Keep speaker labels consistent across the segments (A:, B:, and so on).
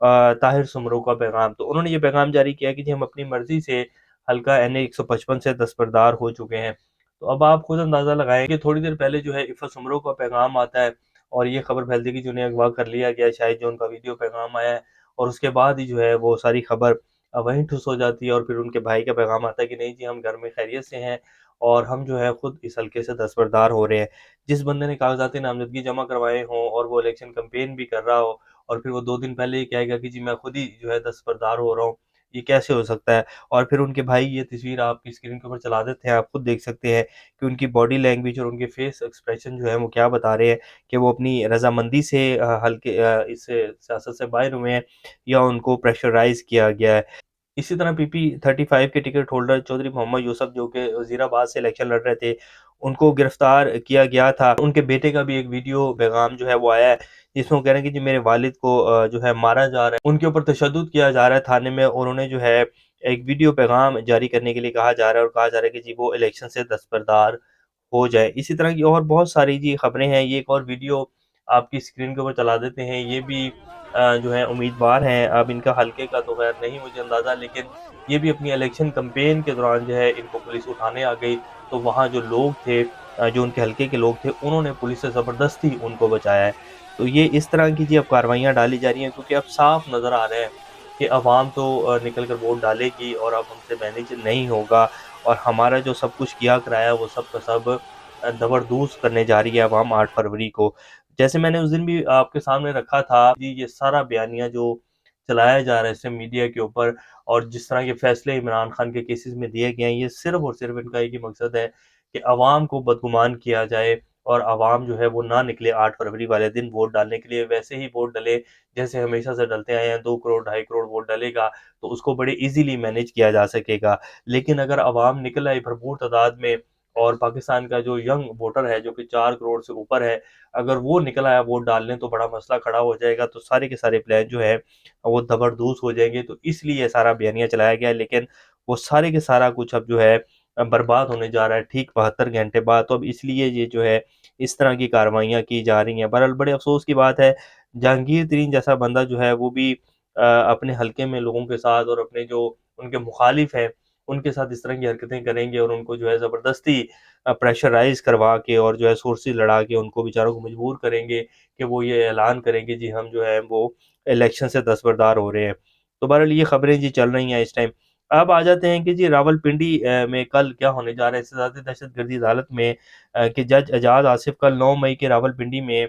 A: طاہر سمرو کا پیغام۔ تو انہوں نے یہ پیغام جاری کیا کہ جی ہم اپنی مرضی سے حلقہ NA 155 سے دستبردار ہو چکے ہیں۔ تو اب آپ خود اندازہ لگائیں کہ تھوڑی دیر پہلے جو ہے عفت سمرو کا پیغام آتا ہے اور یہ خبر پھیلتی ہے کہ جو انہیں اغوا کر لیا گیا، شاید جو ان کا ویڈیو پیغام آیا ہے، اور اس کے بعد ہی جو ہے وہ ساری خبر وہیں ٹھس ہو جاتی ہے، اور پھر ان کے بھائی کا پیغام آتا ہے کہ نہیں جی ہم گھر میں خیریت سے ہیں اور ہم جو ہے خود اس حلقے سے دستبردار ہو رہے ہیں۔ جس بندے نے کاغذات نامزدگی جمع کروائے ہوں اور وہ الیکشن کمپین بھی کر رہا ہو، اور پھر وہ 2 دن پہلے ہی کہے گا کہ جی میں خود ہی جو ہے دستبردار ہو رہا ہوں، یہ کیسے ہو سکتا ہے؟ اور پھر ان کے بھائی یہ تصویر آپ کی اسکرین کے اوپر چلا دیتے ہیں، آپ خود دیکھ سکتے ہیں کہ ان کی باڈی لینگویج اور ان کے فیس ایکسپریشن جو ہے وہ کیا بتا رہے ہیں کہ وہ اپنی رضامندی سے ہلکے اس سیاست سے باہر ہوئے ہیں یا ان کو پریشرائز کیا گیا ہے۔ اسی طرح PP 35 کے ٹکٹ ہولڈر چودھری محمد یوسف جو کہ وزیر آباد سے الیکشن لڑ رہے تھے، ان کو گرفتار کیا گیا تھا۔ ان کے بیٹے کا بھی ایک ویڈیو پیغام جو ہے وہ آیا ہے جس میں وہ کہہ رہے ہیں کہ جی میرے والد کو جو ہے مارا جا رہا ہے، ان کے اوپر تشدد کیا جا رہا ہے تھانے میں، اور انہیں جو ہے ایک ویڈیو پیغام جاری کرنے کے لیے کہا جا رہا ہے، اور کہا جا رہا ہے کہ جی وہ الیکشن سے دستبردار ہو جائے۔ اسی طرح کی اور بہت ساری جی خبریں ہیں۔ یہ ایک اور ویڈیو آپ کی اسکرین کے اوپر چلا دیتے ہیں، یہ بھی جو ہے امیدوار ہیں، اب ان کا حلقے کا تو خیر نہیں مجھے اندازہ، لیکن یہ بھی اپنی الیکشن کمپین کے دوران جو ہے ان کو پولیس اٹھانے آ گئی، تو وہاں جو لوگ تھے جو ان کے حلقے کے لوگ تھے، انہوں نے پولیس سے زبردستی ان کو بچایا ہے۔ تو یہ اس طرح کی جی اب کارروائیاں ڈالی جا رہی ہیں، کیونکہ اب صاف نظر آ رہا ہے کہ عوام تو نکل کر ووٹ ڈالے گی اور اب ہم سے مینیج نہیں ہوگا، اور ہمارا جو سب کچھ کیا کرایا وہ سب کا سب زبردوز کرنے جا رہی ہے عوام 8 فروری کو۔ جیسے میں نے اس دن بھی آپ کے سامنے رکھا تھا جی، یہ سارا بیانیہ جو چلایا جا رہا ہے اس سے میڈیا کے اوپر، اور جس طرح کے فیصلے عمران خان کے کیسز میں دیے گئے ہیں، یہ صرف اور صرف ان کا ایک ہی مقصد ہے کہ عوام کو بدگمان کیا جائے، اور عوام جو ہے وہ نہ نکلے 8 فروری والے دن ووٹ ڈالنے کے لیے۔ ویسے ہی ووٹ ڈلے جیسے ہمیشہ سے ڈلتے آئے ہیں، 2 کروڑ 2.5 کروڑ ووٹ ڈلے گا تو اس کو بڑے ایزیلی مینیج کیا جا سکے گا۔ لیکن اگر عوام نکل آئی بھرپور تعداد میں، اور پاکستان کا جو ینگ ووٹر ہے جو کہ 4 کروڑ سے اوپر ہے، اگر وہ نکل آیا ووٹ ڈالنے تو بڑا مسئلہ کھڑا ہو جائے گا، تو سارے کے سارے پلان جو ہے وہ زبردوز ہو جائیں گے۔ تو اس لیے یہ سارا بیانیہ چلایا گیا ہے، لیکن وہ سارے کے سارا کچھ اب جو ہے برباد ہونے جا رہا ہے ٹھیک 72 گھنٹے بعد۔ تو اب اس لیے یہ جو ہے اس طرح کی کارروائیاں کی جا رہی ہیں۔ بہرحال بڑے افسوس کی بات ہے، جہانگیر ترین جیسا بندہ جو ہے وہ بھی اپنے حلقے میں لوگوں کے ساتھ اور اپنے جو ان کے مخالف ہیں ان کے ساتھ اس طرح کی حرکتیں کریں گے، اور ان کو جو ہے زبردستی پریشرائز کروا کے اور جو ہے سورسی لڑا کے ان کو بیچاروں کو مجبور کریں گے کہ وہ یہ اعلان کریں گے جی ہم جو ہے وہ الیکشن سے دستبردار ہو رہے ہیں۔ تو بہرحال یہ خبریں جی چل رہی ہیں اس ٹائم۔ اب آ جاتے ہیں کہ جی راول پنڈی میں کل کیا ہونے جا رہا ہے احتسابی دہشت گردی عدالت میں، کہ جج اعجاز آصف کل 9 مئی کے راول پنڈی میں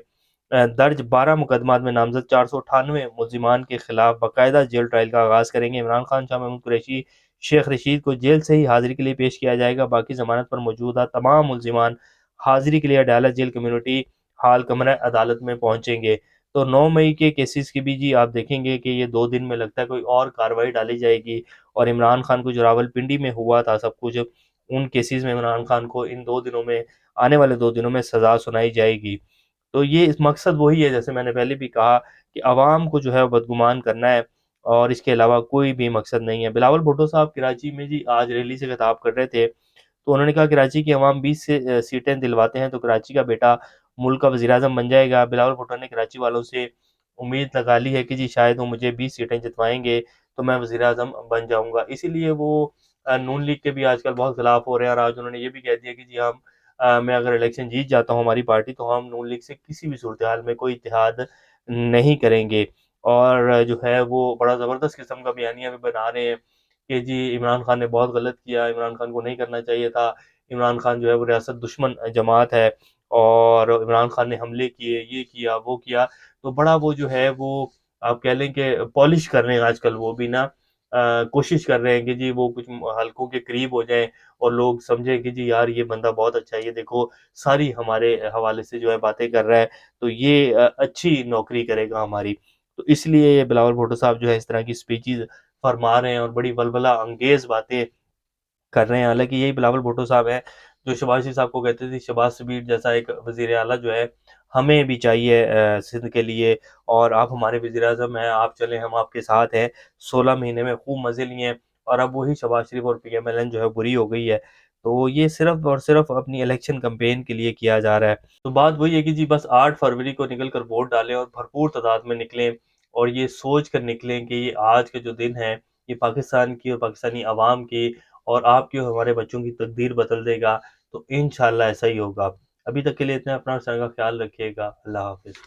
A: درج 12 مقدمات میں نامزد 498 ملزمان کے خلاف باقاعدہ جیل ٹرائل کا آغاز کریں گے۔ عمران خان، شاہ محمود قریشی، شیخ رشید کو جیل سے ہی حاضری کے لیے پیش کیا جائے گا۔ باقی ضمانت پر موجودہ تمام ملزمان حاضری کے لیے اڈیالہ جیل کمیونٹی ہال کمرہ عدالت میں پہنچیں گے۔ تو 9 مئی کے کیسز کی بھی جی آپ دیکھیں گے کہ یہ 2 دن میں لگتا ہے کوئی اور کارروائی ڈالی جائے گی، اور عمران خان کو جو راول پنڈی میں ہوا تھا سب کچھ، ان کیسز میں عمران خان کو ان 2 دنوں میں، آنے والے 2 دنوں میں سزا سنائی جائے گی۔ تو یہ اس مقصد وہی ہے جیسے میں نے پہلے بھی کہا کہ عوام کو جو ہے بدگمان کرنا ہے، اور اس کے علاوہ کوئی بھی مقصد نہیں ہے۔ بلاول بھٹو صاحب کراچی میں جی آج ریلی سے خطاب کر رہے تھے، تو انہوں نے کہا کراچی کی عوام 20 سے سیٹیں دلواتے ہیں تو کراچی کا بیٹا ملک کا وزیر اعظم بن جائے گا۔ بلاول بھٹو نے کراچی والوں سے امید لگا لی ہے کہ جی شاید وہ مجھے 20 سیٹیں جتوائیں گے تو میں وزیر اعظم بن جاؤں گا، اسی لیے وہ نون لیگ کے بھی آج کل بہت خلاف ہو رہے ہیں، اور آج انہوں نے یہ بھی کہہ دیا کہ جی ہم میں اگر الیکشن جیت جاتا ہوں ہماری پارٹی، تو ہم نون لیگ سے کسی بھی صورتحال میں کوئی اتحاد نہیں کریں گے۔ اور جو ہے وہ بڑا زبردست قسم کا بیانیہ بھی بنا رہے ہیں کہ جی عمران خان نے بہت غلط کیا، عمران خان کو نہیں کرنا چاہیے تھا، عمران خان جو ہے وہ ریاست دشمن جماعت ہے، اور عمران خان نے حملے کیے، یہ کیا وہ کیا۔ تو بڑا وہ جو ہے وہ آپ کہہ لیں کہ پالش کر رہے ہیں آج کل، وہ بھی نا کوشش کر رہے ہیں کہ جی وہ کچھ حلقوں کے قریب ہو جائیں اور لوگ سمجھیں کہ جی یار یہ بندہ بہت اچھا ہے، یہ دیکھو ساری ہمارے حوالے سے جو ہے باتیں کر رہا ہے، تو یہ اچھی نوکری کرے گا ہماری۔ تو اس لیے یہ بلاول بھٹو صاحب جو ہے اس طرح کی سپیچز فرما رہے ہیں اور بڑی ولولہ انگیز باتیں کر رہے ہیں۔ حالانکہ یہی بلاول بھٹو صاحب ہیں جو شہباز شریف صاحب کو کہتے تھے شہباز شبیر جیسا ایک وزیر اعلیٰ جو ہے ہمیں بھی چاہیے سندھ کے لیے، اور آپ ہمارے وزیر اعظم ہیں، آپ چلیں ہم آپ کے ساتھ ہیں۔ 16 مہینے میں خوب مزے لیے ہیں، اور اب وہی شہباز شریف اور PMLN جو ہے بری ہو گئی ہے۔ تو یہ صرف اور صرف اپنی الیکشن کمپین کے لیے کیا جا رہا ہے۔ تو بات وہی ہے کہ جی بس 8 فروری کو نکل کر ووٹ ڈالیں اور بھرپور تعداد میں نکلیں، اور یہ سوچ کر نکلیں کہ یہ آج کا جو دن ہے یہ پاکستان کی اور پاکستانی عوام کی اور آپ کی اور ہمارے بچوں کی تقدیر بدل دے گا، تو انشاءاللہ ایسا ہی ہوگا۔ ابھی تک کے لیے اتنا، اپنا اور کا خیال رکھیے گا۔ اللہ حافظ۔